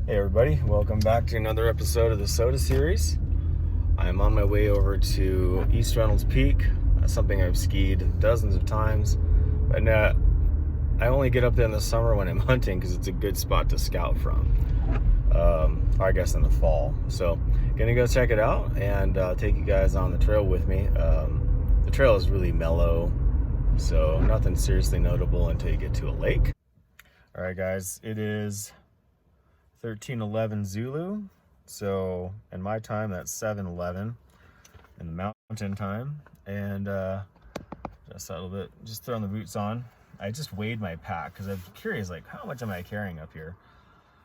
Hey everybody, welcome back to another episode of the Sota series. I'm on my way over to East Reynolds Peak. That's something I've skied dozens of times, but I only get up there in the summer when I'm hunting because it's a good spot to scout from, or I guess in the fall. So gonna go check it out and take you guys on the trail with me. The trail is really mellow, so nothing seriously notable until you get to a lake. All right guys, it is 13:11 Zulu, so in my time that's 7:11 in the mountain time. And just a little bit, just throwing the boots on. I just weighed my pack because I'm curious, like, how much am I carrying up here?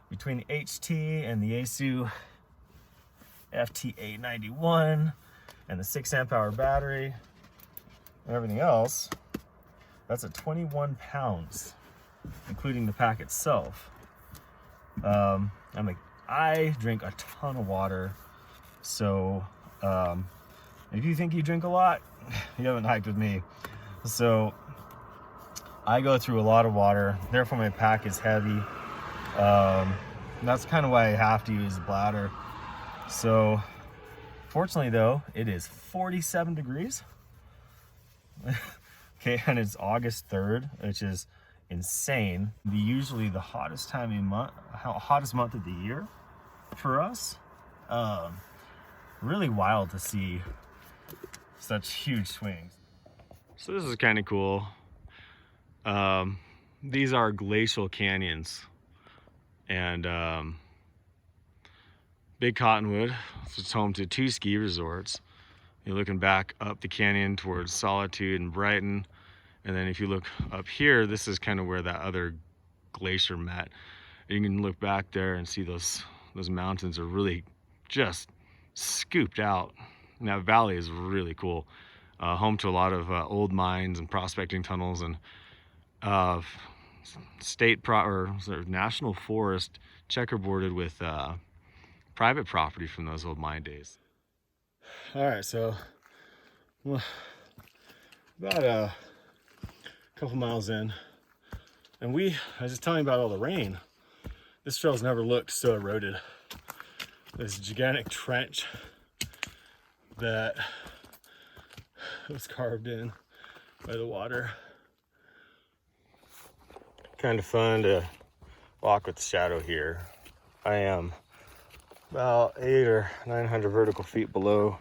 Between the HT and the ASU FT891 and the 6 amp hour battery and everything else, that's at 21 pounds, including the pack itself. I drink a ton of water, so if you think you drink a lot, you haven't hiked with me. So I go through a lot of water, therefore my pack is heavy. That's kind of why I have to use the bladder. So fortunately though, it is 47 degrees. Okay, and it's August 3rd, which is insane. Usually the hottest hottest month of the year for us. Really wild to see such huge swings. So this is kind of cool. These are glacial canyons, and Big Cottonwood, it's home to 2 ski resorts. You're looking back up the canyon towards Solitude and Brighton. And then if you look up here, this is kind of where that other glacier met. And you can look back there and see those mountains are really just scooped out. And that valley is really cool. Home to a lot of old mines and prospecting tunnels, and national forest checkerboarded with private property from those old mine days. All right, so about a couple miles in, and I was just telling you about all the rain. This trail's never looked so eroded. This gigantic trench that was carved in by the water. Kind of fun to walk with the shadow here. I am about 800 or 900 vertical feet below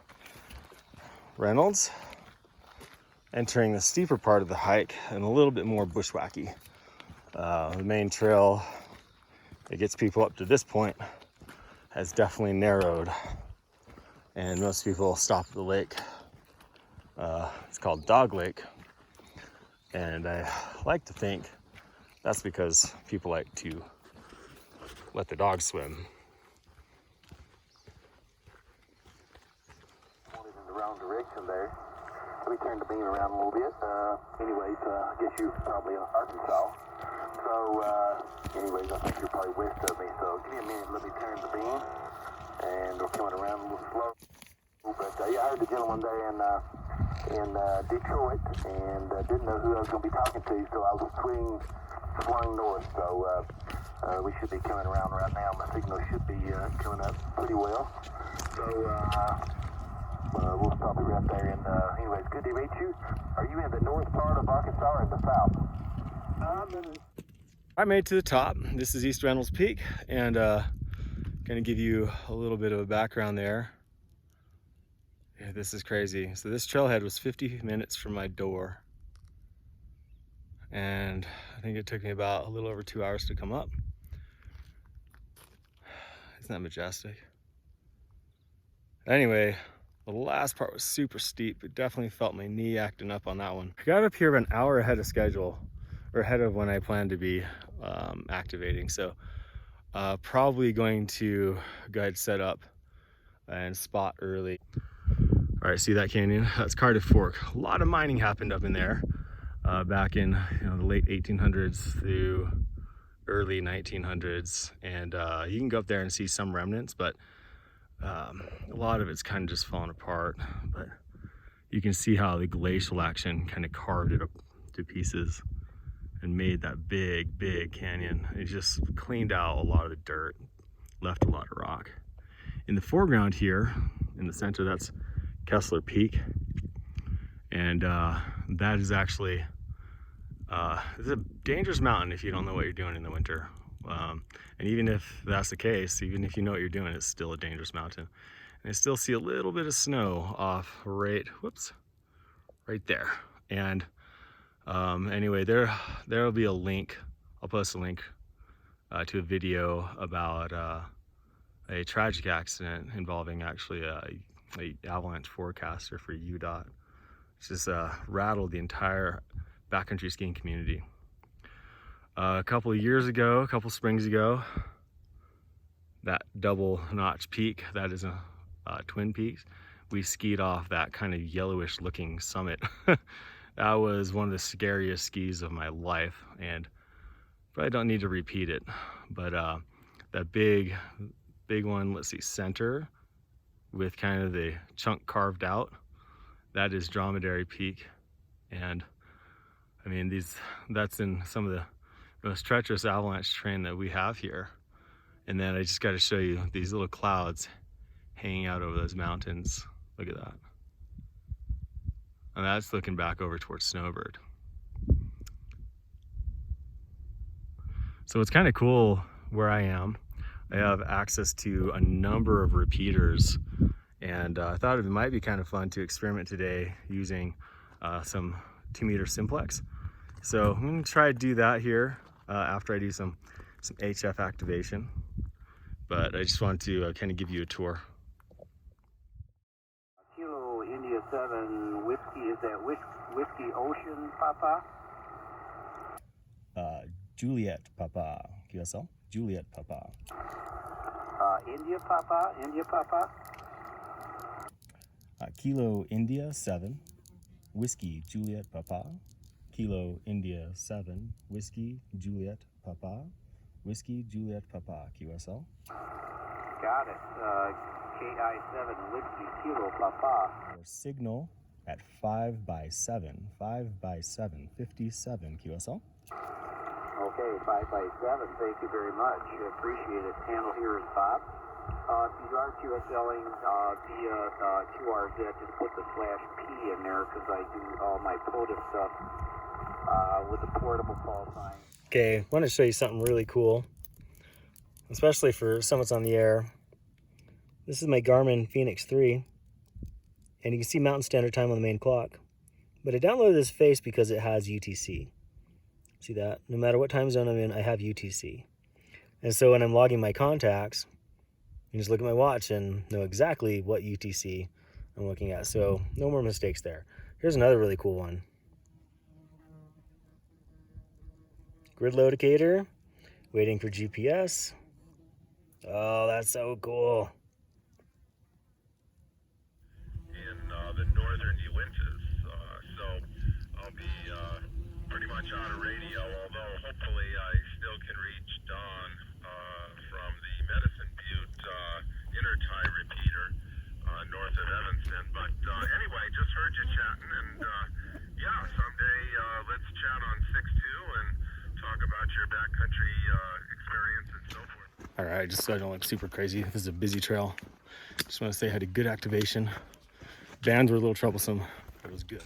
Reynolds, entering the steeper part of the hike and a little bit more bushwhacky. The main trail that gets people up to this point has definitely narrowed, and most people stop at the lake. It's called Dog Lake, and I like to think that's because people like to let the dogs swim. In the wrong direction there. Let me turn the beam around a little bit. Anyways, I guess you're probably in Arkansas. So, anyways, I think you're probably west of me. So, give me a minute. Let me turn the beam. And we're coming around a little slow. But, yeah, I heard the gentleman there in Detroit, and didn't know who I was going to be talking to, so I was swung north. So, we should be coming around right now. My signal should be coming up pretty well. So, we'll stop it right there. And anyways, good to meet you. Are you in the north part of Arkansas or in the south? I made it to the top. This is East Reynolds Peak, and gonna give you a little bit of a background there. Yeah, this is crazy. So this trailhead was 50 minutes from my door, and I think it took me about a little over 2 hours to come up. Isn't that majestic? Anyway, the last part was super steep. It definitely felt my knee acting up on that one. I got up here about an hour ahead of schedule, or ahead of when I planned to be activating. So probably going to go ahead, set up and spot early. All right, see that canyon? That's Cardiff Fork. A lot of mining happened up in there back in the late 1800s through early 1900s, and you can go up there and see some remnants, but a lot of it's kind of just falling apart. But you can see how the glacial action kind of carved it up to pieces and made that big canyon. It just cleaned out a lot of the dirt, left a lot of rock. In the foreground here, in the center, that's Kessler Peak. And that is actually, it's a dangerous mountain if you don't know what you're doing in the winter. And even if that's the case, even if you know what you're doing, it's still a dangerous mountain. And I still see a little bit of snow off right there. And anyway, there'll be a link. I'll post a link to a video about a tragic accident involving actually a avalanche forecaster for UDOT. It's just rattled the entire backcountry skiing community. A couple springs ago, that double notch peak, that is a Twin Peaks, we skied off that kind of yellowish looking summit. That was one of the scariest skis of my life, and probably don't need to repeat it. But that big one, let's see, center with kind of the chunk carved out, that is Dromedary Peak. And I mean, that's in some of the most treacherous avalanche terrain that we have here. And then I just got to show you these little clouds hanging out over those mountains. Look at that. And that's looking back over towards Snowbird. So it's kind of cool where I am. I have access to a number of repeaters, and I thought it might be kind of fun to experiment today using some 2-meter simplex. So I'm going to try to do that here after I do some HF activation. But I just wanted to kind of give you a tour. Kilo India 7 whiskey, is that Whiskey Ocean, Papa? Juliet Papa, QSL, Juliet Papa. India Papa. Kilo India 7, Whiskey Juliet Papa. Kilo India 7, Whiskey Juliet Papa. Whiskey Juliet Papa, QSL. Got it. KI7 Whiskey Kilo Papa. Your signal at 5x7, 5x7, 57 QSL. Okay, 5x7. Thank you very much. Appreciate it. Handle here is Bob. If you are QSLing via QRZ, just put the /P in there because I do all my POTUS stuff with the portable call sign. Okay, I want to show you something really cool, especially for summits on the air. This is my Garmin Fenix 3, and you can see Mountain Standard Time on the main clock. But I downloaded this face because it has UTC. See that? No matter what time zone I'm in, I have UTC. And so when I'm logging my contacts, you just look at my watch and know exactly what UTC I'm looking at. So no more mistakes there. Here's another really cool one. Grid locator, waiting for GPS. Oh, that's so cool. In the northern Uintas, so I'll be pretty much out of radio, although hopefully I still can reach Don from the Medicine Butte intertie repeater north of Evanston. But anyway, just heard you chatting, and yeah, someday let's chat on 6.2 and talk about your backcountry experience and so forth. All right, just so I don't look super crazy, this is a busy trail. Just want to say I had a good activation. Bands were a little troublesome, but it was good.